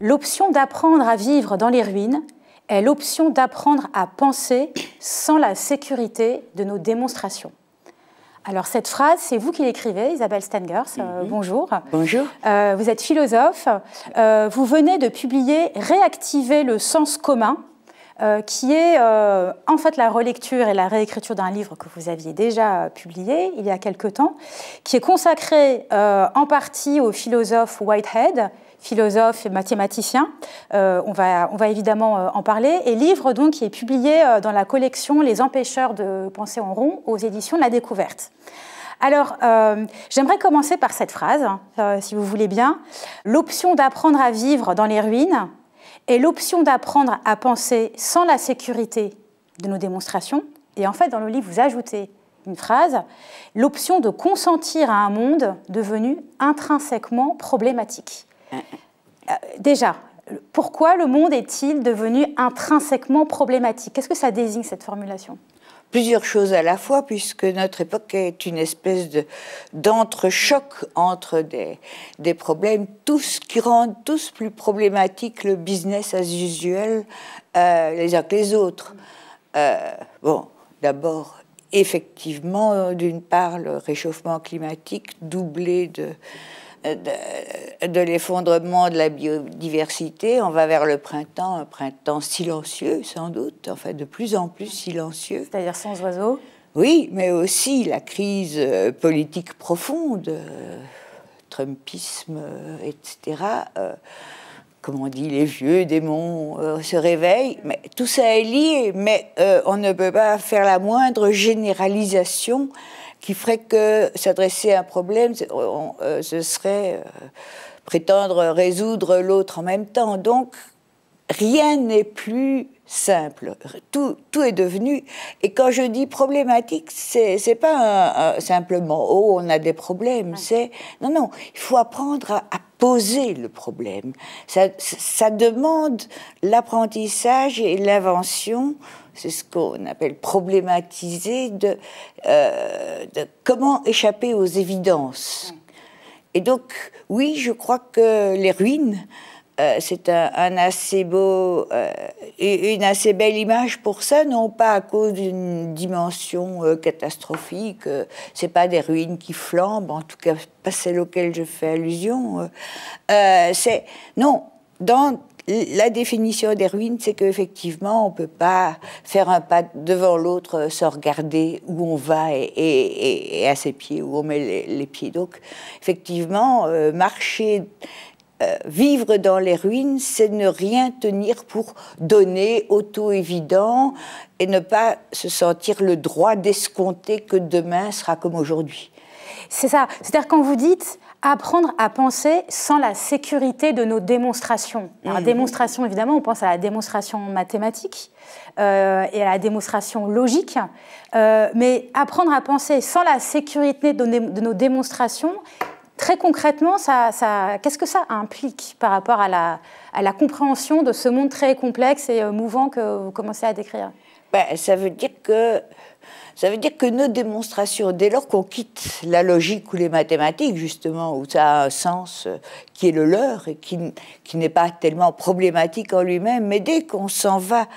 L'option d'apprendre à vivre dans les ruines est l'option d'apprendre à penser sans la sécurité de nos démonstrations. Alors cette phrase, c'est vous qui l'écrivez, Isabelle Stengers. Bonjour. Bonjour. Vous êtes philosophe. Vous venez de publier « Réactiver le sens commun », qui est en fait la relecture et la réécriture d'un livre que vous aviez déjà publié il y a quelque temps, qui est consacré en partie au philosophe Whitehead, philosophe et mathématicien. On va évidemment en parler. Et livre donc qui est publié dans la collection Les Empêcheurs de penser en rond aux éditions de la Découverte. Alors, j'aimerais commencer par cette phrase, si vous voulez bien. L'option d'apprendre à vivre dans les ruines est l'option d'apprendre à penser sans la sécurité de nos démonstrations. Et en fait, dans le livre, vous ajoutez une phrase, l'option de consentir à un monde devenu intrinsèquement problématique. Déjà, pourquoi le monde est-il devenu intrinsèquement problématique? Qu'est-ce que ça désigne, cette formulation? Plusieurs choses à la fois, puisque notre époque est une espèce d'entrechoc entre des problèmes, tous qui rendent tous plus problématiques le business as usual les uns que les autres. Bon, d'abord, effectivement, d'une part, le réchauffement climatique doublé de l'effondrement de la biodiversité. On va vers le printemps, un printemps silencieux sans doute, enfin de plus en plus silencieux. C'est-à-dire sans oiseaux? Oui, mais aussi la crise politique profonde, Trumpisme, etc. Comme on dit, les vieux démons se réveillent. Mais tout ça est lié, mais on ne peut pas faire la moindre généralisation qui ferait que s'adresser à un problème, ce serait prétendre résoudre l'autre en même temps. Donc, rien n'est plus simple. Tout est devenu... Et quand je dis problématique, c'est pas simplement « oh, on a des problèmes ». C'est non, non, il faut apprendre à poser le problème. Ça demande l'apprentissage et l'invention. C'est ce qu'on appelle problématiser, de comment échapper aux évidences. Et donc, oui, je crois que les ruines, c'est un assez beau et une assez belle image pour ça, non pas à cause d'une dimension catastrophique. C'est pas des ruines qui flambent, en tout cas pas celles auxquelles je fais allusion. Non, dans la définition des ruines, c'est qu'effectivement, on ne peut pas faire un pas devant l'autre sans regarder où on va et à ses pieds, où on met les pieds. Donc, effectivement, marcher, vivre dans les ruines, c'est ne rien tenir pour donner, auto-évident, et ne pas se sentir le droit d'escompter que demain sera comme aujourd'hui. C'est ça. C'est-à-dire quand vous dites apprendre à penser sans la sécurité de nos démonstrations. Alors, démonstration, évidemment, on pense à la démonstration mathématique et à la démonstration logique, mais apprendre à penser sans la sécurité de nos démonstrations, très concrètement, qu'est-ce que ça implique par rapport à la compréhension de ce monde très complexe et mouvant que vous commencez à décrire? Ça veut dire que nos démonstrations, dès lors qu'on quitte la logique ou les mathématiques, justement, où ça a un sens qui est le leur et qui n'est pas tellement problématique en lui-même, mais dès qu'on s'en va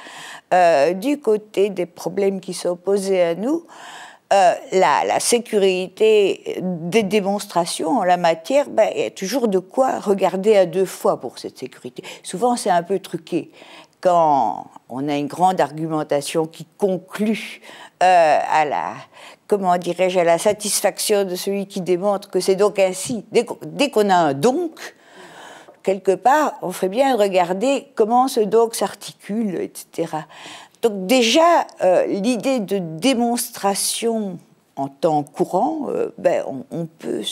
du côté des problèmes qui sont posés à nous, la sécurité des démonstrations en la matière, il y a toujours de quoi regarder à deux fois pour cette sécurité. Souvent, c'est un peu truqué. Quand on a une grande argumentation qui conclut à la satisfaction de celui qui démontre que c'est donc ainsi. Dès qu'on a un donc, quelque part, on ferait bien regarder comment ce donc s'articule, etc. Donc déjà, l'idée de démonstration en temps courant, on peut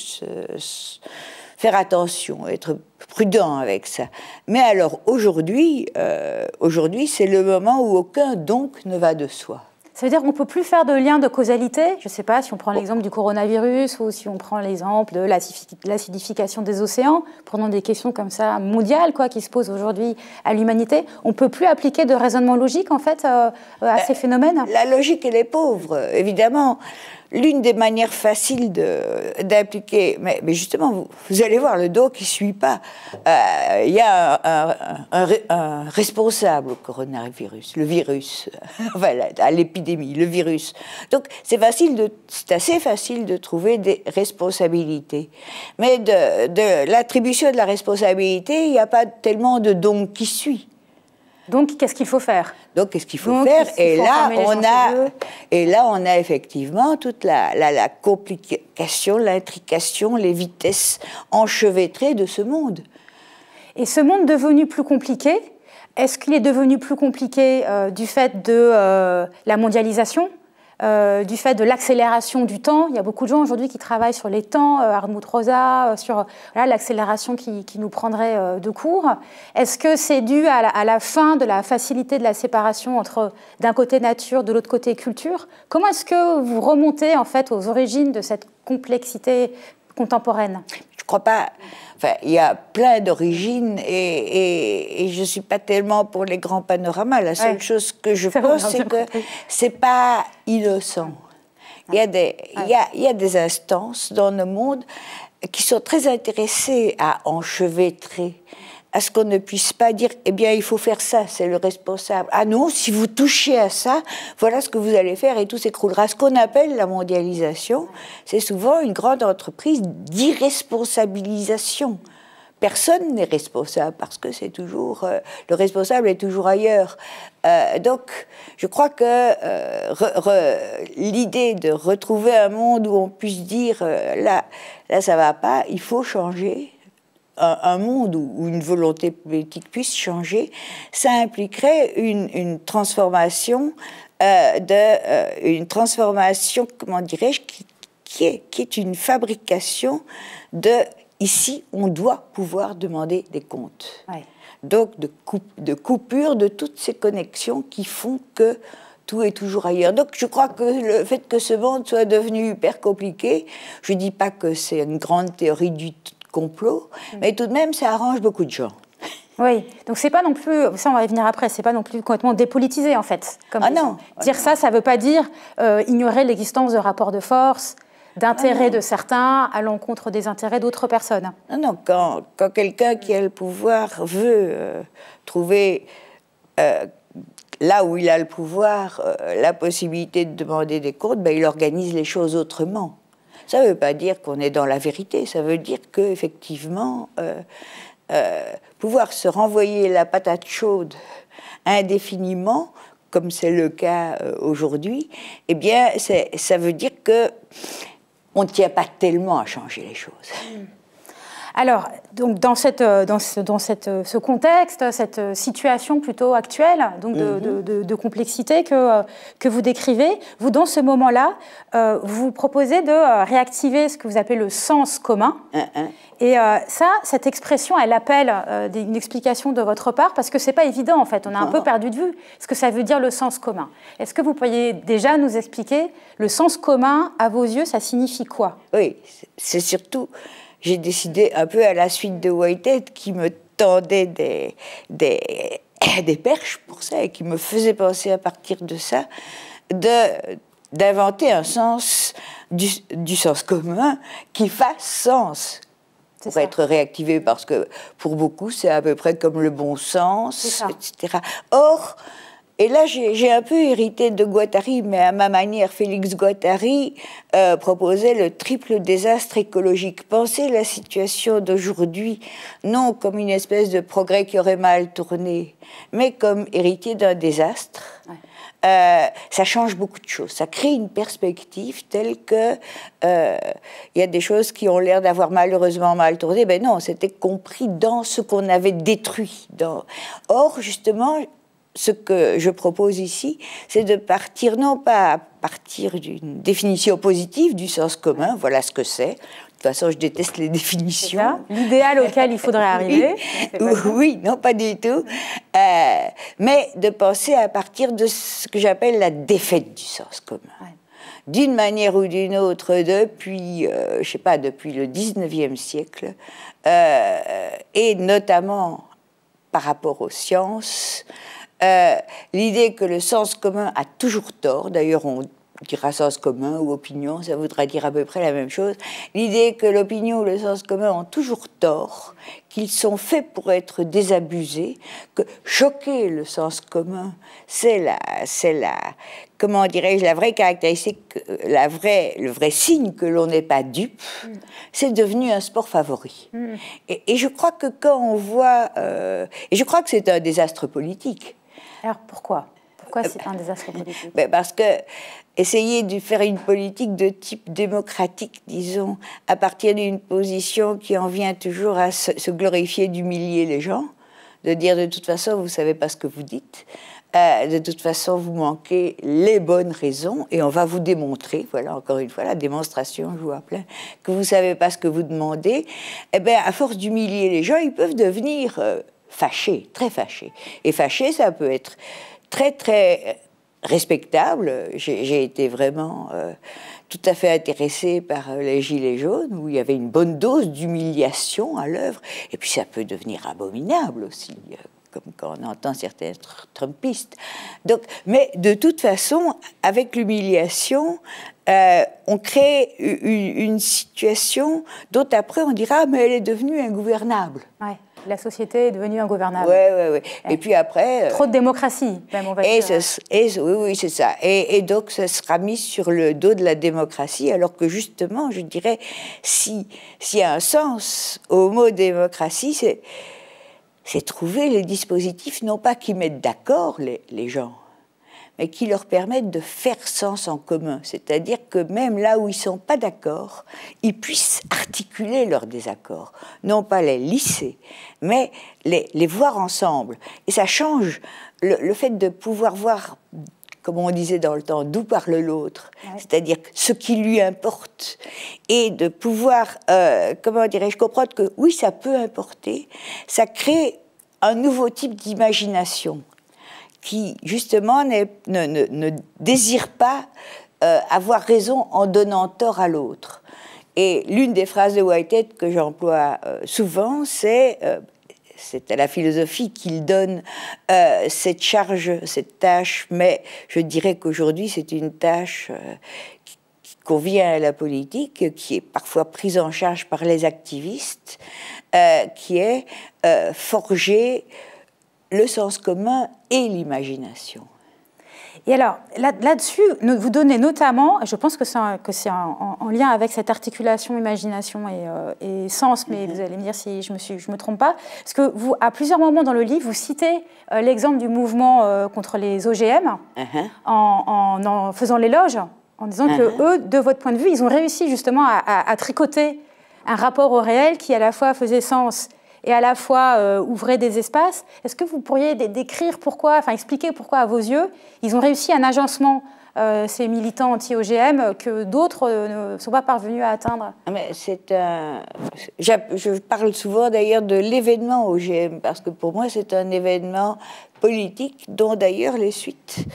faire attention, être prudent avec ça. Mais alors aujourd'hui, c'est le moment où aucun donc ne va de soi. Ça veut dire qu'on ne peut plus faire de lien de causalité? Je ne sais pas si on prend l'exemple du coronavirus ou si on prend l'exemple de l'acidification des océans, prenons des questions comme ça mondiales qui se posent aujourd'hui à l'humanité. On ne peut plus appliquer de raisonnement logique en fait à ces phénomènes? La logique, elle est pauvre, évidemment. l'une des manières faciles d'impliquer, mais justement, vous allez voir le dos qui ne suit pas. Il y a un responsable au coronavirus, le virus, voilà, à l'épidémie, le virus. Donc c'est assez facile de trouver des responsabilités. Mais de l'attribution de la responsabilité, il n'y a pas tellement de don qui suit. Donc, qu'est-ce qu'il faut faire? Donc, qu'est-ce qu'il faut faire? Et là, on a effectivement toute la complication, l'intrication, les vitesses enchevêtrées de ce monde. Et ce monde devenu plus compliqué, est-ce qu'il est devenu plus compliqué du fait de la mondialisation, du fait de l'accélération du temps? Il y a beaucoup de gens aujourd'hui qui travaillent sur les temps, Hartmut Rosa, sur l'accélération qui nous prendrait de court. Est-ce que c'est dû à la fin de la facilité de la séparation entre d'un côté nature, de l'autre côté culture? Comment est-ce que vous remontez en fait aux origines de cette complexité contemporaine? Je crois pas. Enfin, il y a plein d'origines et je ne suis pas tellement pour les grands panoramas. La seule chose que je pense, c'est que ce n'est pas innocent. Il y a des instances dans le monde qui sont très intéressées à enchevêtrer, à ce qu'on ne puisse pas dire « eh bien, il faut faire ça, c'est le responsable ». Ah non, si vous touchez à ça, voilà ce que vous allez faire et tout s'écroulera. Ce qu'on appelle la mondialisation, c'est souvent une grande entreprise d'irresponsabilisation. Personne n'est responsable parce que c'est toujours... le responsable est toujours ailleurs. Donc, je crois que l'idée de retrouver un monde où on puisse dire là, ça va pas, il faut changer... Un monde où une volonté politique puisse changer, ça impliquerait une transformation, une transformation, comment dirais-je, qui est une fabrication de ici, on doit pouvoir demander des comptes. Ouais. Donc de coupure de toutes ces connexions qui font que tout est toujours ailleurs. Donc je crois que le fait que ce monde soit devenu hyper compliqué, je ne dis pas que c'est une grande théorie du complot, mais tout de même, ça arrange beaucoup de gens. Oui, donc c'est pas non plus, ça on va y venir après, c'est pas non plus complètement dépolitisé en fait. Comme non. Dire ça ne veut pas dire ignorer l'existence de rapports de force, d'intérêts de certains à l'encontre des intérêts d'autres personnes. Non, quand quelqu'un qui a le pouvoir veut trouver, là où il a le pouvoir, la possibilité de demander des comptes, ben, il organise les choses autrement. Ça ne veut pas dire qu'on est dans la vérité, ça veut dire qu'effectivement, pouvoir se renvoyer la patate chaude indéfiniment, comme c'est le cas aujourd'hui, eh bien, ça veut dire qu'on ne tient pas tellement à changer les choses. Alors, donc dans ce contexte, cette situation plutôt actuelle, donc de complexité que vous décrivez, vous, dans ce moment-là, vous proposez de réactiver ce que vous appelez le sens commun. Et cette expression, elle appelle une explication de votre part, parce que ce n'est pas évident, en fait. On a un peu perdu de vue ce que ça veut dire le sens commun. Est-ce que vous pourriez déjà nous expliquer le sens commun, à vos yeux, ça signifie quoi? Oui, c'est surtout... J'ai décidé, un peu à la suite de Whitehead, qui me tendait des perches pour ça et qui me faisait penser à partir de ça, d'inventer un sens du sens commun qui fasse sens pour être réactivé, parce que pour beaucoup, c'est à peu près comme le bon sens, etc. Or, et là, j'ai un peu hérité de Guattari, mais à ma manière, Félix Guattari proposait le triple désastre écologique. Pensez la situation d'aujourd'hui, non comme une espèce de progrès qui aurait mal tourné, mais comme héritier d'un désastre. Ouais. Ça change beaucoup de choses. Ça crée une perspective telle que il y a des choses qui ont l'air d'avoir malheureusement mal tourné. Ben non, c'était compris dans ce qu'on avait détruit. Or, justement, ce que je propose ici, c'est de partir, non pas à partir d'une définition positive du sens commun, voilà ce que c'est. De toute façon, je déteste les définitions. L'idéal auquel il faudrait arriver. Oui, non, pas du tout. Mais de penser à partir de ce que j'appelle la défaite du sens commun. Ouais. D'une manière ou d'une autre, depuis, je sais pas, depuis le 19e siècle, et notamment par rapport aux sciences, l'idée que le sens commun a toujours tort, d'ailleurs dira sens commun ou opinion, ça voudra dire à peu près la même chose. L'idée que l'opinion ou le sens commun ont toujours tort, qu'ils sont faits pour être désabusés, que choquer le sens commun, c'est comment dirais-je, la vraie caractéristique, le vrai signe que l'on n'est pas dupe, c'est devenu un sport favori. Et je crois que quand on voit, et je crois que c'est un désastre politique. Alors pourquoi ? Pourquoi c'est un désastre politique ? Parce que essayer de faire une politique de type démocratique, disons, à partir d'une position qui en vient toujours à se glorifier d'humilier les gens, de dire de toute façon, vous ne savez pas ce que vous dites, de toute façon, vous manquez les bonnes raisons, et on va vous démontrer, voilà, encore une fois, la démonstration joue à plein, que vous ne savez pas ce que vous demandez, eh bien, à force d'humilier les gens, ils peuvent devenir fâchés, très fâchés. Et fâchés, ça peut être très, très respectable. J'ai été vraiment tout à fait intéressée par les Gilets jaunes, où il y avait une bonne dose d'humiliation à l'œuvre. Et puis ça peut devenir abominable aussi, comme quand on entend certains trumpistes. Donc, mais de toute façon, avec l'humiliation, on crée une situation dont après on dira « mais elle est devenue ingouvernable ». Ouais. La société est devenue ingouvernable. Oui. Et puis après... trop de démocratie, même, on va dire. Oui, c'est ça. Et donc, ça sera mis sur le dos de la démocratie, alors que justement, je dirais, s'il y a un sens au mot démocratie, c'est trouver les dispositifs, non pas qui mettent d'accord les gens, mais qui leur permettent de faire sens en commun. C'est-à-dire que même là où ils ne sont pas d'accord, ils puissent articuler leurs désaccords. Non pas les lisser, mais les voir ensemble. Et ça change le fait de pouvoir voir, comme on disait dans le temps, d'où parle l'autre, c'est-à-dire ce qui lui importe, et de pouvoir, comment dirais-je, comprendre que oui, ça peut importer, ça crée un nouveau type d'imagination qui, justement, ne désire pas avoir raison en donnant tort à l'autre. Et l'une des phrases de Whitehead que j'emploie souvent, c'est à la philosophie qu'il donne cette charge, cette tâche, mais je dirais qu'aujourd'hui, c'est une tâche qui convient à la politique, qui est parfois prise en charge par les activistes, qui est forger le sens commun et l'imagination. Et alors, là-dessus, vous donnez notamment, je pense que c'est en lien avec cette articulation imagination et sens, mais vous allez me dire si je me trompe pas, parce que vous, à plusieurs moments dans le livre, vous citez l'exemple du mouvement contre les OGM, en faisant l'éloge, en disant que eux, de votre point de vue, ils ont réussi justement à tricoter un rapport au réel qui à la fois faisait sens et à la fois ouvrir des espaces. Est-ce que vous pourriez décrire pourquoi, enfin expliquer pourquoi, à vos yeux, ils ont réussi un agencement, ces militants anti-OGM, que d'autres ne sont pas parvenus à atteindre? Mais je parle souvent d'ailleurs de l'événement OGM, parce que pour moi c'est un événement politique dont d'ailleurs les suites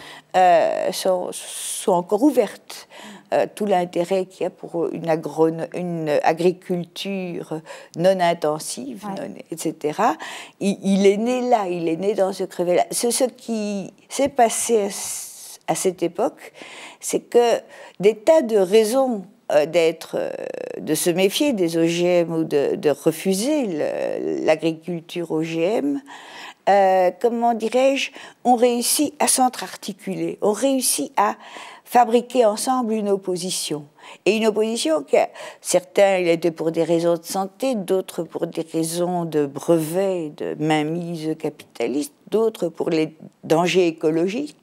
sont encore ouvertes. Tout l'intérêt qu'il y a pour une agriculture non intensive, etc. Il est né là, il est né dans ce crevé-là. Ce qui s'est passé à cette époque, c'est que des tas de raisons de se méfier des OGM ou de refuser l'agriculture OGM, comment dirais-je, ont réussi à s'entre-articuler, ont réussi à fabriquer ensemble une opposition. Et une opposition que certains, il était pour des raisons de santé, d'autres pour des raisons de brevets, de mainmise capitaliste, d'autres pour les dangers écologiques.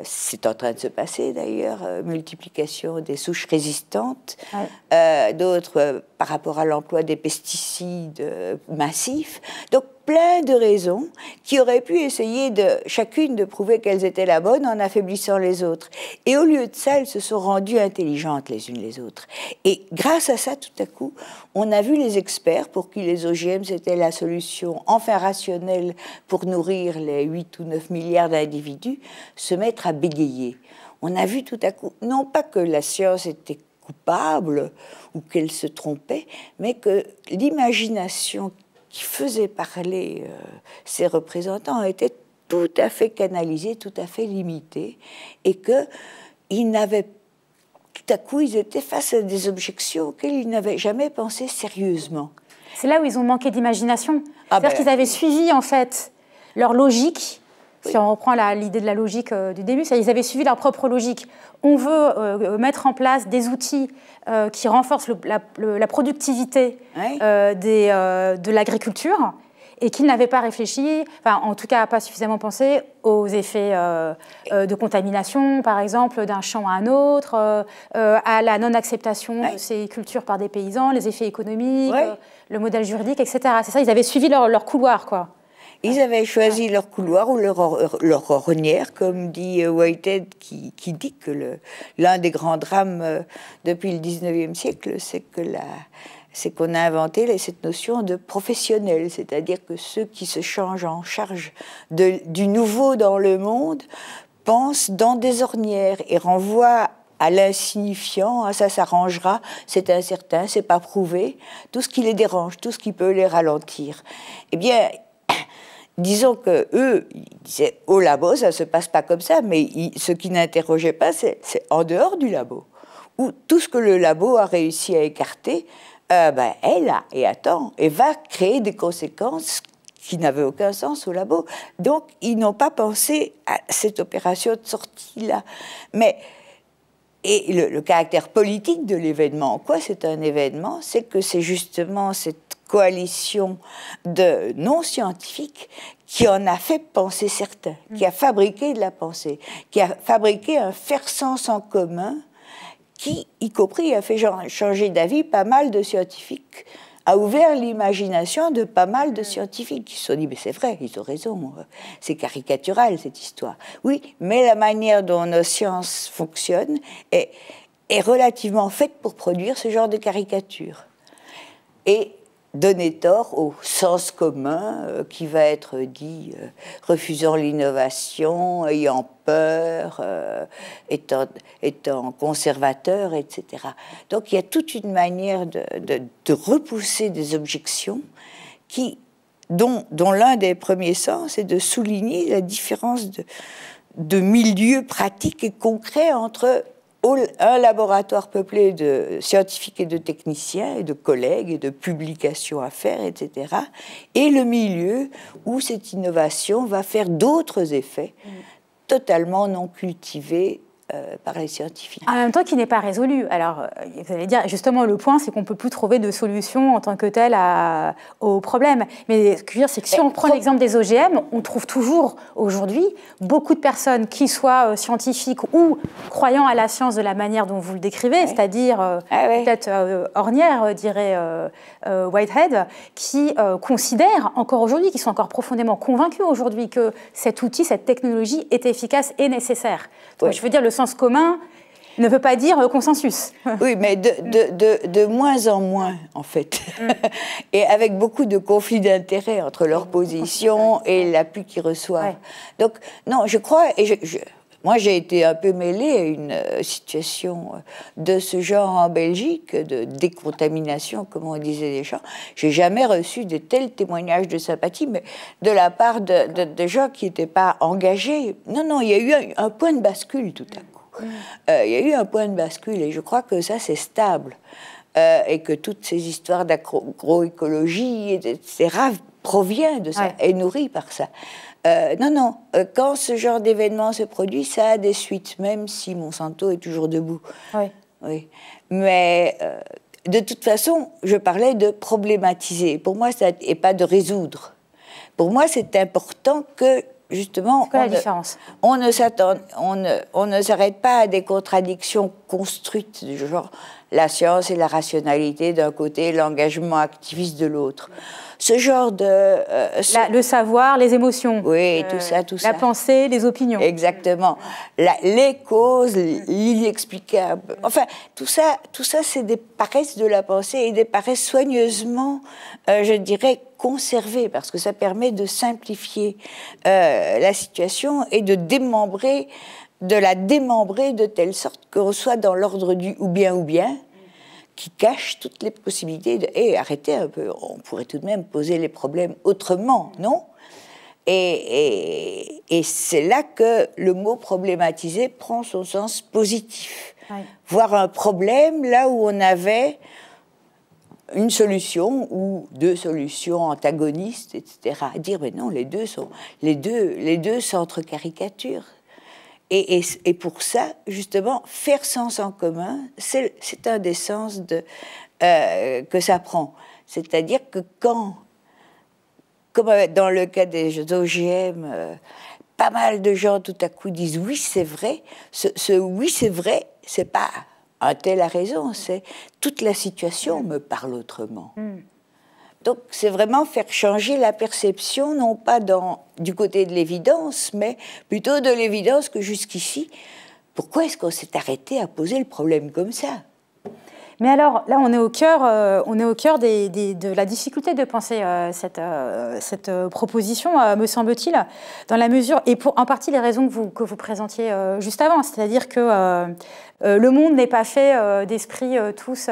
C'est en train de se passer d'ailleurs, multiplication des souches résistantes, d'autres par rapport à l'emploi des pesticides massifs. Donc plein de raisons qui auraient pu essayer chacune de prouver qu'elles étaient la bonne en affaiblissant les autres. Et au lieu de ça, elles se sont rendues intelligentes les unes les autres. Et grâce à ça, tout à coup, on a vu les experts pour qui les OGM c'était la solution enfin rationnelle pour nourrir les 8 ou 9 milliards d'individus se mettre à bégayer. On a vu tout à coup, non pas que la science était coupable ou qu'elle se trompait, mais que l'imagination qui faisait parler ces représentants était tout à fait canalisée, tout à fait limitée, et que tout à coup, ils étaient face à des objections auxquelles ils n'avaient jamais pensé sérieusement. C'est là où ils ont manqué d'imagination. C'est-à-dire qu'ils avaient suivi, en fait, leur logique. Oui. Si on reprend l'idée de la logique du début, ils avaient suivi leur propre logique. On veut mettre en place des outils qui renforcent la productivité de l'agriculture, et qu'ils n'avaient pas réfléchi, enfin, en tout cas pas suffisamment pensé aux effets de contamination, par exemple, d'un champ à un autre, à la non-acceptation de ces cultures par des paysans, les effets économiques, le modèle juridique, etc. C'est ça, ils avaient suivi leur couloir, quoi. Ils avaient choisi leur couloir ou leur ornière, comme dit Whitehead, qui dit que l'un des grands drames depuis le 19e siècle, c'est qu'on a inventé cette notion de professionnel, c'est-à-dire que ceux qui se changent en charge du nouveau dans le monde pensent dans des ornières et renvoient à l'insignifiant, ça s'arrangera, c'est incertain, c'est pas prouvé, tout ce qui les dérange, tout ce qui peut les ralentir. Eh bien, disons que eux, ils disaient au labo, ça se passe pas comme ça, mais ce qui n'interrogeait pas, c'est en dehors du labo, où tout ce que le labo a réussi à écarter, elle a et attend et va créer des conséquences qui n'avaient aucun sens au labo. Donc, ils n'ont pas pensé à cette opération de sortie-là. Et le caractère politique de l'événement, en quoi c'est un événement, c'est que c'est justement cette coalition de non-scientifiques qui en a fait penser certains, qui a fabriqué de la pensée, qui a fabriqué un faire-sens en commun, qui, y compris, a fait changer d'avis pas mal de scientifiques, a ouvert l'imagination de pas mal de scientifiques qui se sont dit, mais c'est vrai, ils ont raison, c'est caricatural cette histoire. Oui, mais la manière dont nos sciences fonctionnent est relativement faite pour produire ce genre de caricature. Et donner tort au sens commun qui va être dit refusant l'innovation, ayant peur, étant conservateur, etc. Donc il y a toute une manière de repousser des objections dont l'un des premiers sens est de souligner la différence de milieu pratique et concret entre un laboratoire peuplé de scientifiques et de techniciens et de collègues et de publications à faire, etc. Et le milieu où cette innovation va faire d'autres effets totalement non cultivés par les scientifiques. En même temps, qui n'est pas résolu. Alors, vous allez dire, justement, le point, c'est qu'on ne peut plus trouver de solution en tant que telle au problème. Mais ce que je veux dire, c'est que si on prend l'exemple des OGM, on trouve toujours, aujourd'hui, beaucoup de personnes qui soient scientifiques ou croyant à la science de la manière dont vous le décrivez, c'est-à-dire, peut-être ornière, dirait Whitehead, qui considèrent encore aujourd'hui, qui sont encore profondément convaincus aujourd'hui que cet outil, cette technologie est efficace et nécessaire. Donc, je veux dire, le sens commun ne veut pas dire consensus. Oui, mais de moins en moins, en fait. Et avec beaucoup de conflits d'intérêts entre leur position et l'appui qu'ils reçoivent. Donc, non, je crois... Moi, j'ai été un peu mêlée à une situation de ce genre en Belgique, de décontamination, comme on disait des gens. J'ai jamais reçu de tels témoignages de sympathie, mais de la part de gens qui n'étaient pas engagés. Non, il y a eu un point de bascule tout à coup. Il y a eu un point de bascule, et je crois que ça, c'est stable. Et que toutes ces histoires d'agroécologie, etc., proviennent de ça, est nourrie par ça. Non, quand ce genre d'événement se produit, ça a des suites, même si Monsanto est toujours debout. Oui. Mais de toute façon, je parlais de problématiser. Pour moi, ça n'est pas de résoudre. Pour moi, c'est important que, justement, on ne s'arrête pas à des contradictions construites, du genre la science et la rationalité d'un côté, l'engagement activiste de l'autre. Ce genre de... le savoir, les émotions. Oui, tout ça. La pensée, les opinions. Exactement. Les causes, l'inexplicable. Enfin, tout ça, c'est des paresses de la pensée et des paresses soigneusement, je dirais, conservées, parce que ça permet de simplifier la situation et de la démembrer de telle sorte qu'on soit dans l'ordre du ou bien, qui cache toutes les possibilités arrêtez un peu, on pourrait tout de même poser les problèmes autrement, non ? Et c'est là que le mot problématiser prend son sens positif. Ouais. Voir un problème là où on avait une solution ou deux solutions antagonistes, etc. Dire, mais non, les deux s'entre-caricaturent. Et pour ça, justement, faire sens en commun, c'est un des sens que ça prend. C'est-à-dire que quand, comme dans le cas des OGM, pas mal de gens tout à coup disent oui, c'est vrai. Ce oui, c'est vrai, c'est pas un tel a raison, c'est toute la situation me parle autrement. Donc c'est vraiment faire changer la perception, non pas du côté de l'évidence, mais plutôt de l'évidence que jusqu'ici, pourquoi est-ce qu'on s'est arrêté à poser le problème comme ça ? Mais alors, là, on est au cœur de la difficulté de penser cette proposition, me semble-t-il, dans la mesure, et pour en partie les raisons que vous présentiez juste avant, c'est-à-dire que le monde n'est pas fait d'esprits tous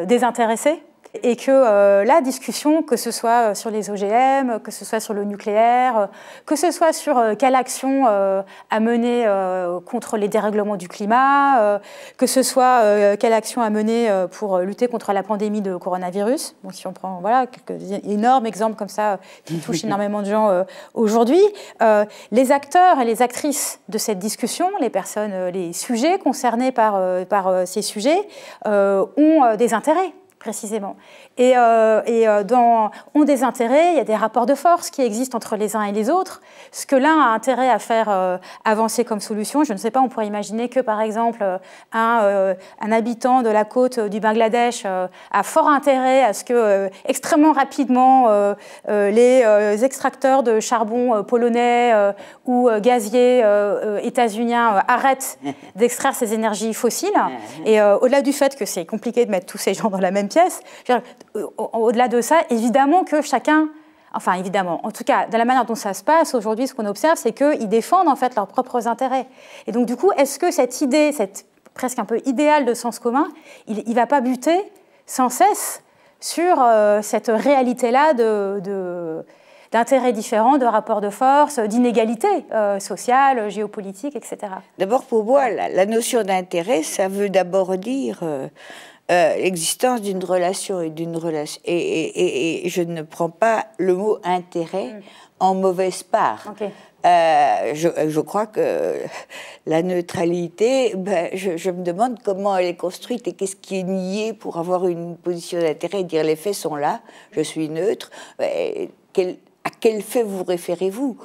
désintéressés, et que la discussion, que ce soit sur les OGM, que ce soit sur le nucléaire, que ce soit sur quelle action à mener contre les dérèglements du climat, que ce soit quelle action à mener pour lutter contre la pandémie de coronavirus. Bon, si on prend quelques énormes exemples comme ça qui touchent énormément de gens aujourd'hui, les acteurs et les actrices de cette discussion, les personnes, les sujets concernés par ces sujets, ont des intérêts. Précisément. Ont des intérêts, il y a des rapports de force qui existent entre les uns et les autres. Ce que l'un a intérêt à faire avancer comme solution, je ne sais pas, on pourrait imaginer que, par exemple, un habitant de la côte du Bangladesh a fort intérêt à ce que, extrêmement rapidement, les extracteurs de charbon polonais ou gaziers états-uniens arrêtent d'extraire ces énergies fossiles. Et au-delà du fait que c'est compliqué de mettre tous ces gens dans la même pièce, au-delà de ça, évidemment que chacun, enfin évidemment, en tout cas, de la manière dont ça se passe aujourd'hui, ce qu'on observe, c'est qu'ils défendent en fait leurs propres intérêts. Et donc du coup, est-ce que cette idée, cette presque un peu idéal de sens commun, il ne va pas buter sans cesse sur cette réalité-là d'intérêts différents, de rapports de force, d'inégalités sociales, géopolitiques, etc. D'abord, pour moi, la notion d'intérêt, ça veut d'abord dire l'existence d'une relation et je ne prends pas le mot intérêt en mauvaise part. Okay. Je crois que la neutralité, je me demande comment elle est construite et qu'est-ce qui est nié pour avoir une position d'intérêt et dire les faits sont là, je suis neutre. À quel fait vous référez-vous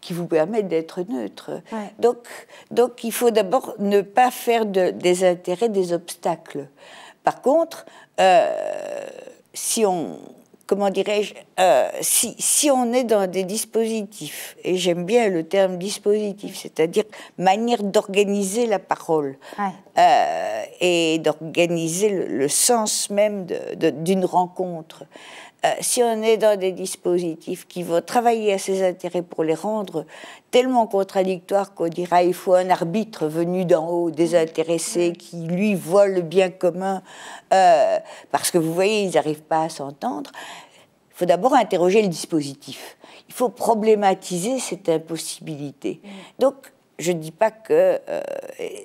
qui vous permettent d'être neutre. Ouais. Donc, il faut d'abord ne pas faire des intérêts des obstacles. Par contre, si on est dans des dispositifs, et j'aime bien le terme dispositif, c'est-à-dire manière d'organiser la parole, et d'organiser le sens même d'une rencontre, si on est dans des dispositifs qui vont travailler à ses intérêts pour les rendre tellement contradictoires qu'on dira il faut un arbitre venu d'en haut, désintéressé, qui lui voit le bien commun, parce que vous voyez, ils n'arrivent pas à s'entendre, il faut d'abord interroger le dispositif. Il faut problématiser cette impossibilité. Donc, je ne dis pas que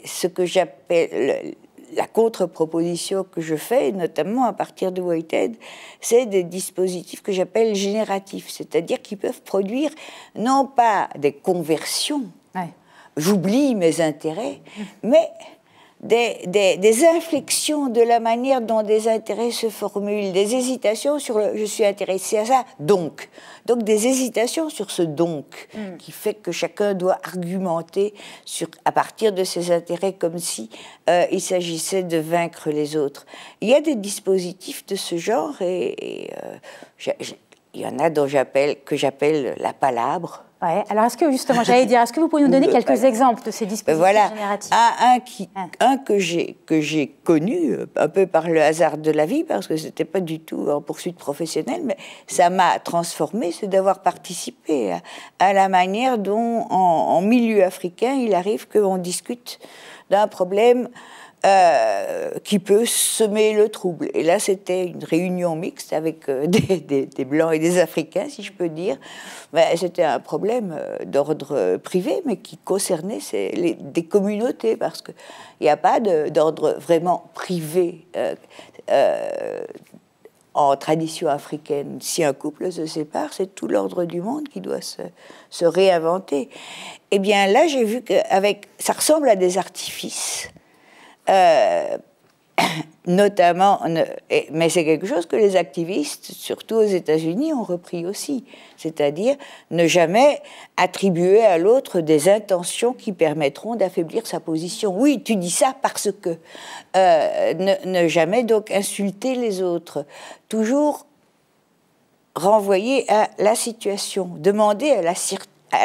ce que j'appelle la contre-proposition que je fais, notamment à partir de Whitehead, c'est des dispositifs que j'appelle génératifs, c'est-à-dire qui peuvent produire non pas des conversions, j'oublie mes intérêts, mais des inflexions de la manière dont des intérêts se formulent, des hésitations sur je suis intéressé à ça, donc des hésitations sur ce donc, qui fait que chacun doit argumenter à partir de ses intérêts comme si il s'agissait de vaincre les autres. Il y a des dispositifs de ce genre et il y en a que j'appelle la palabre. Ouais. Alors, est-ce que justement, j'allais dire, est-ce que vous pourriez nous donner quelques exemples de ces dispositifs génératifs ? Un que j'ai connu un peu par le hasard de la vie, parce que c'était pas du tout en poursuite professionnelle, mais ça m'a transformée, c'est d'avoir participé à la manière dont, en milieu africain, il arrive qu'on discute d'un problème qui peut semer le trouble. Et là, c'était une réunion mixte avec des Blancs et des Africains, si je peux dire. C'était un problème d'ordre privé, mais qui concernait des communautés, parce qu'il n'y a pas d'ordre vraiment privé en tradition africaine. Si un couple se sépare, c'est tout l'ordre du monde qui doit se réinventer. Eh bien, là, j'ai vu que ça ressemble à des artifices. Notamment, mais c'est quelque chose que les activistes, surtout aux États-Unis, ont repris aussi, c'est-à-dire ne jamais attribuer à l'autre des intentions qui permettront d'affaiblir sa position. Oui, tu dis ça parce que ne jamais donc insulter les autres, toujours renvoyer à la situation, demander à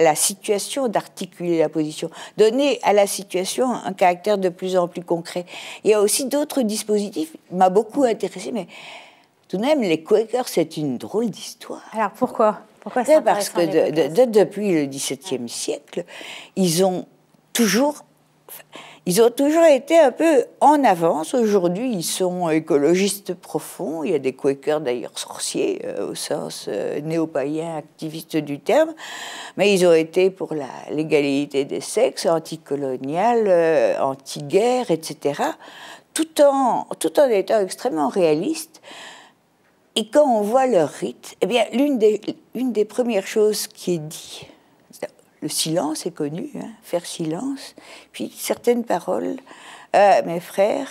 la situation d'articuler la position, donner à la situation un caractère de plus en plus concret. Il y a aussi d'autres dispositifs, m'a beaucoup intéressé, mais tout de même, les Quakers, c'est une drôle d'histoire. Alors pourquoi c'est parce que depuis le XVIIe siècle, ils ont toujours été un peu en avance. Aujourd'hui, ils sont écologistes profonds. Il y a des Quakers, d'ailleurs, sorciers, au sens néo-païen, activiste du terme. Mais ils ont été pour l'égalité des sexes, anticoloniales, anti-guerre, etc., tout en étant extrêmement réalistes. Et quand on voit leur rite, eh bien, une des premières choses qui est dit, le silence est connu, hein, faire silence, puis certaines paroles. Mes frères,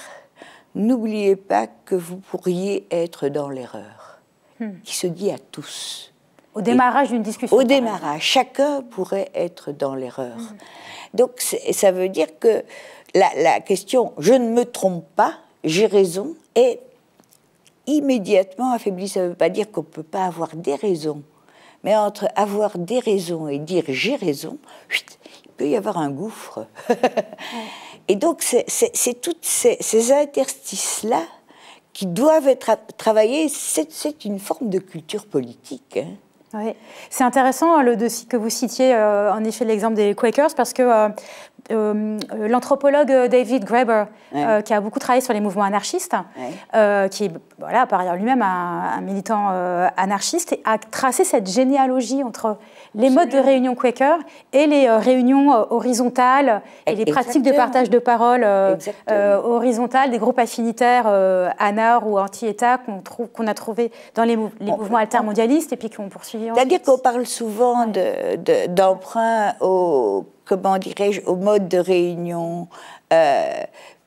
n'oubliez pas que vous pourriez être dans l'erreur, qui se dit à tous. Au démarrage d'une discussion. Au démarrage, chacun pourrait être dans l'erreur. Donc ça veut dire que la question « je ne me trompe pas, j'ai raison » est immédiatement affaiblie. Ça ne veut pas dire qu'on ne peut pas avoir des raisons. Mais entre avoir des raisons et dire j'ai raison, il peut y avoir un gouffre. Et donc, c'est toutes ces interstices-là qui doivent être travaillés. C'est une forme de culture politique. Hein. Oui. C'est intéressant le dossier que vous citiez, en effet, l'exemple des Quakers, parce que l'anthropologue David Graeber, qui a beaucoup travaillé sur les mouvements anarchistes, qui est par ailleurs lui-même un militant anarchiste, a tracé cette généalogie entre les modes de réunion Quaker et les réunions horizontales et les pratiques de partage de parole horizontales des groupes affinitaires anar ou anti-État qu'on a trouvé dans les mouvements altermondialistes et puis qu'on poursuit. C'est-à-dire qu'on parle souvent d'emprunt au mode de réunion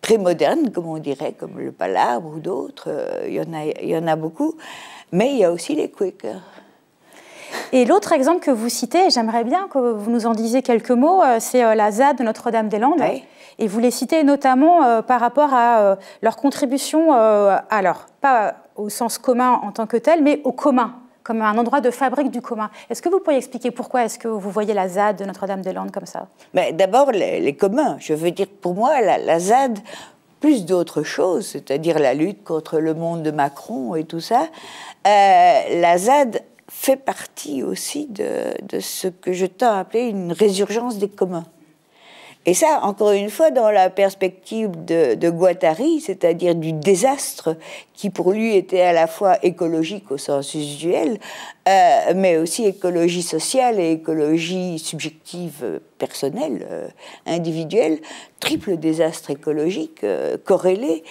prémoderne, comme on dirait, comme le Palabre ou d'autres. Il y en a beaucoup. Mais il y a aussi les Quakers. Et l'autre exemple que vous citez, j'aimerais bien que vous nous en disiez quelques mots, c'est la ZAD de Notre-Dame-des-Landes. Oui. Et vous les citez notamment par rapport à leur contribution, alors pas au sens commun en tant que tel, mais au commun, comme un endroit de fabrique du commun. Est-ce que vous pourriez expliquer pourquoi est-ce que vous voyez la ZAD de Notre-Dame-des-Landes comme ça? D'abord, les communs. Je veux dire, pour moi, la ZAD, plus d'autres choses, c'est-à-dire la lutte contre le monde de Macron et tout ça, la ZAD fait partie aussi de ce que je tends à appeler une résurgence des communs. Et ça, encore une fois, dans la perspective de Guattari, c'est-à-dire du désastre qui pour lui était à la fois écologique au sens usuel, mais aussi écologie sociale et écologie subjective personnelle, individuelle, triple désastre écologique corrélé.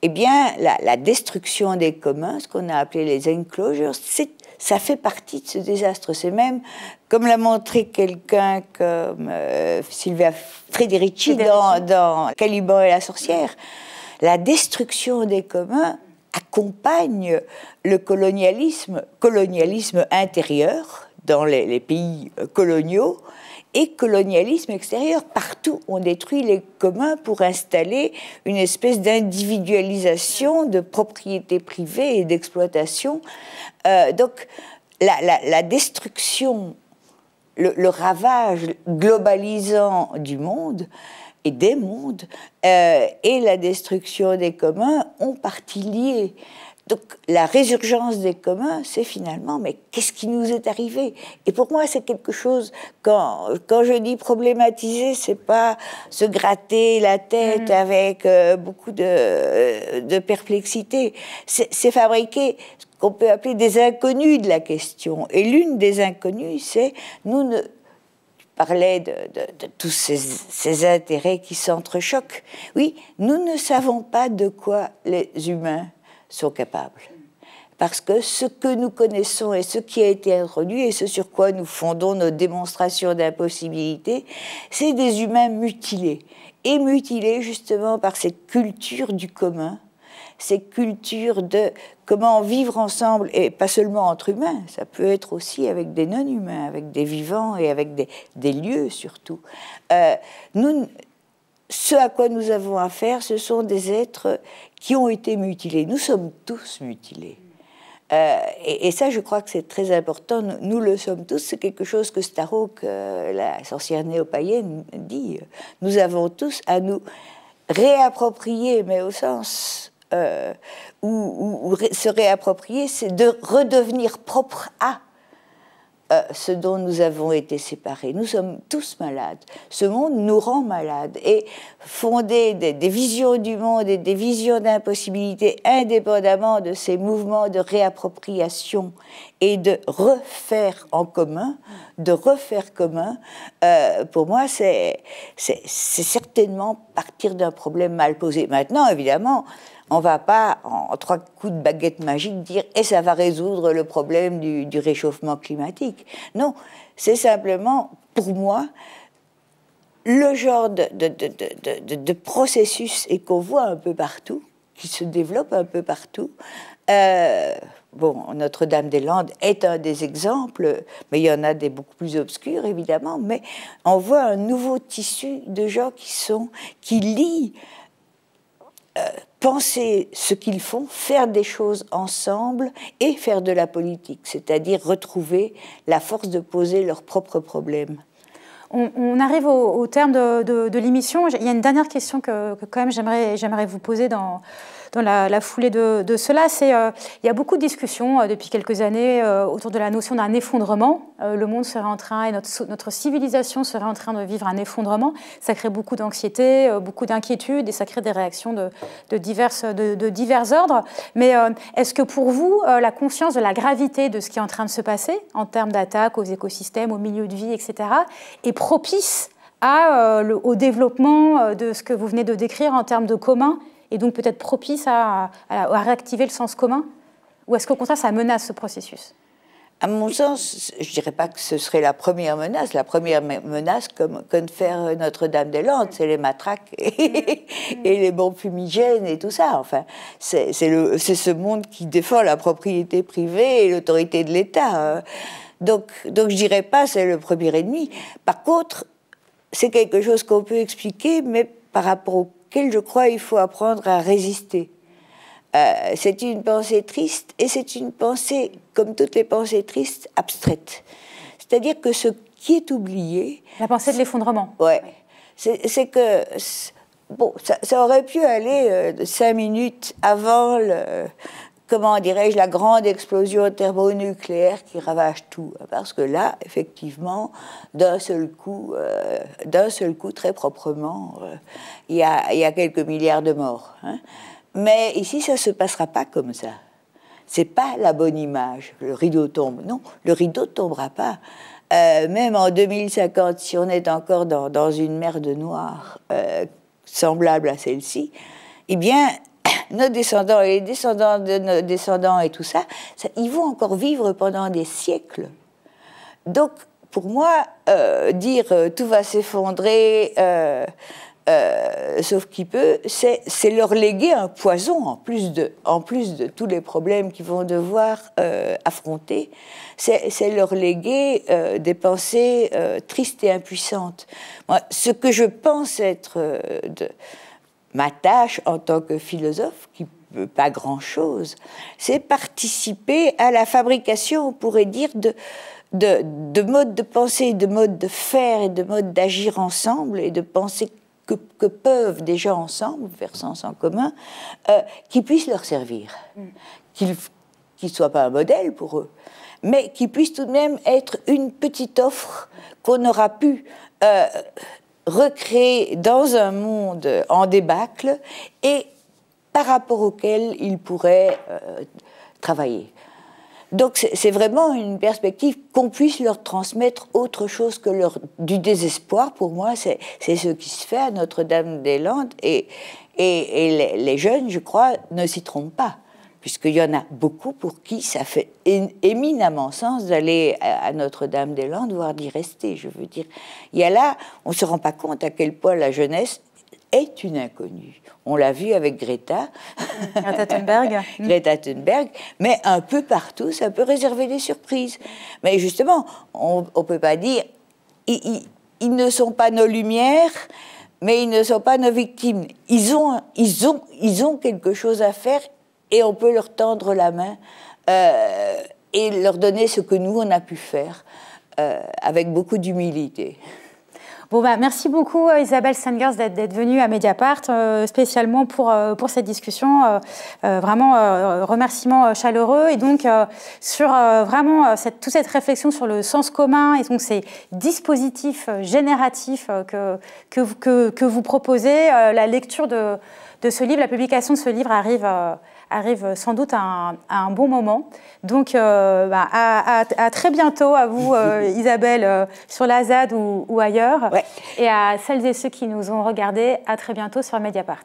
Eh bien, la destruction des communs, ce qu'on a appelé les enclosures, ça fait partie de ce désastre. C'est même, comme l'a montré quelqu'un comme Silvia Federici dans Caliban et la sorcière, la destruction des communs accompagne le colonialisme intérieur dans les pays coloniaux et colonialisme extérieur. Partout, on détruit les communs pour installer une espèce d'individualisation, de propriété privée et d'exploitation. Donc, la destruction, le ravage globalisant du monde et des mondes et la destruction des communs ont partie liée. Donc la résurgence des communs, c'est finalement, mais qu'est-ce qui nous est arrivé? Et pour moi, c'est quelque chose, quand je dis problématiser, c'est pas se gratter la tête avec beaucoup de perplexité. C'est fabriquer ce qu'on peut appeler des inconnus de la question. Et l'une des inconnues, c'est, nous ne... parlait de tous ces intérêts qui s'entrechoquent. Oui, nous ne savons pas de quoi les humains sont capables. Parce que ce que nous connaissons et ce qui a été introduit et ce sur quoi nous fondons nos démonstrations d'impossibilité, c'est des humains mutilés. Et mutilés justement par cette culture du commun, cette culture de comment vivre ensemble, et pas seulement entre humains, ça peut être aussi avec des non-humains, avec des vivants et avec des lieux surtout. Ce à quoi nous avons affaire, ce sont des êtres qui ont été mutilés. Nous sommes tous mutilés. Et ça, je crois que c'est très important. Nous le sommes tous. C'est quelque chose que Starhawk, la sorcière néo-païenne, dit. Nous avons tous à nous réapproprier, mais au sens où se réapproprier, c'est de redevenir propre à ce dont nous avons été séparés. Nous sommes tous malades. Ce monde nous rend malades. Et fonder des visions du monde et des visions d'impossibilité indépendamment de ces mouvements de réappropriation et de refaire en commun, pour moi, c'est certainement partir d'un problème mal posé. Maintenant, évidemment, on ne va pas, en 3 coups de baguette magique, dire « et ça va résoudre le problème du réchauffement climatique ». Non, c'est simplement, pour moi, le genre de processus et qu'on voit un peu partout, qui se développe un peu partout. Bon, Notre-Dame-des-Landes est un des exemples, mais il y en a des beaucoup plus obscurs, évidemment, mais on voit un nouveau tissu de gens qui lient penser ce qu'ils font, faire des choses ensemble et faire de la politique, c'est-à-dire retrouver la force de poser leurs propres problèmes. On arrive au terme de l'émission. Il y a une dernière question que quand même j'aimerais vous poser dans la foulée de cela. Il y a beaucoup de discussions depuis quelques années autour de la notion d'un effondrement. Le monde serait en train, et notre civilisation serait en train de vivre un effondrement. Ça crée beaucoup d'anxiété, beaucoup d'inquiétude et ça crée des réactions de divers ordres. Mais est-ce que pour vous, la conscience de la gravité de ce qui est en train de se passer en termes d'attaques aux écosystèmes, aux milieux de vie, etc., est propice au développement de ce que vous venez de décrire en termes de commun et donc peut-être propice à réactiver le sens commun? Ou est-ce qu'au contraire, ça menace ce processus? À mon sens, je ne dirais pas que ce serait la première menace. La première menace, comme faire Notre-Dame-des-Landes, c'est les matraques et les bombes fumigènes et tout ça. Enfin, c'est ce monde qui défend la propriété privée et l'autorité de l'État. Donc je ne dirais pas c'est le premier ennemi. Par contre, c'est quelque chose qu'on peut expliquer, mais par rapport auquel, je crois, il faut apprendre à résister. C'est une pensée triste, et c'est une pensée, comme toutes les pensées tristes, abstraite. C'est-à-dire que ce qui est oublié... La pensée de l'effondrement. Ouais. C'est que... Bon, ça aurait pu aller 5 minutes avant comment dirais-je, la grande explosion thermonucléaire qui ravage tout. Parce que là, effectivement, d'un seul coup, très proprement, il y a quelques milliards de morts. Hein. Mais ici, ça ne se passera pas comme ça. C'est pas la bonne image. Le rideau tombe. Non, le rideau ne tombera pas. Même en 2050, si on est encore dans une mer de noir semblable à celle-ci, eh bien, nos descendants et les descendants de nos descendants et tout ça, ils vont encore vivre pendant des siècles. Donc, pour moi, dire tout va s'effondrer... sauf qu'il peut, c'est leur léguer un poison en plus de tous les problèmes qu'ils vont devoir affronter. C'est leur léguer des pensées tristes et impuissantes. Moi, ce que je pense être ma tâche en tant que philosophe, qui ne peut pas grand-chose, c'est participer à la fabrication, on pourrait dire, de modes de pensée, de modes de faire et de modes d'agir ensemble et de penser que peuvent des gens ensemble, faire sens en commun, qui puissent leur servir, qu'il ne soit pas un modèle pour eux, mais qu'il puisse tout de même être une petite offre qu'on aura pu recréer dans un monde en débâcle et par rapport auquel ils pourraient travailler. Donc c'est vraiment une perspective qu'on puisse leur transmettre autre chose que du désespoir. Pour moi, c'est ce qui se fait à Notre-Dame-des-Landes et les jeunes, je crois, ne s'y trompent pas, puisqu'il y en a beaucoup pour qui ça fait éminemment sens d'aller à Notre-Dame-des-Landes, voire d'y rester. Je veux dire, il y a là, on ne se rend pas compte à quel point la jeunesse est une inconnue. On l'a vu avec Greta. Greta Thunberg. Greta Thunberg, mais un peu partout, ça peut réserver des surprises. Mais justement, on ne peut pas dire, ils ne sont pas nos lumières, mais ils ne sont pas nos victimes. Ils ont quelque chose à faire et on peut leur tendre la main et leur donner ce que nous, on a pu faire avec beaucoup d'humilité. Bon, merci beaucoup Isabelle Stengers d'être venue à Mediapart, spécialement pour cette discussion. Vraiment, remerciements chaleureux. Et donc, sur vraiment toute cette réflexion sur le sens commun et donc ces dispositifs génératifs que vous proposez, la lecture de ce livre, la publication de ce livre arrive sans doute à un bon moment. Donc, à très bientôt à vous, Isabelle, sur la ZAD ou ailleurs. Ouais. Et à celles et ceux qui nous ont regardés, à très bientôt sur Mediapart.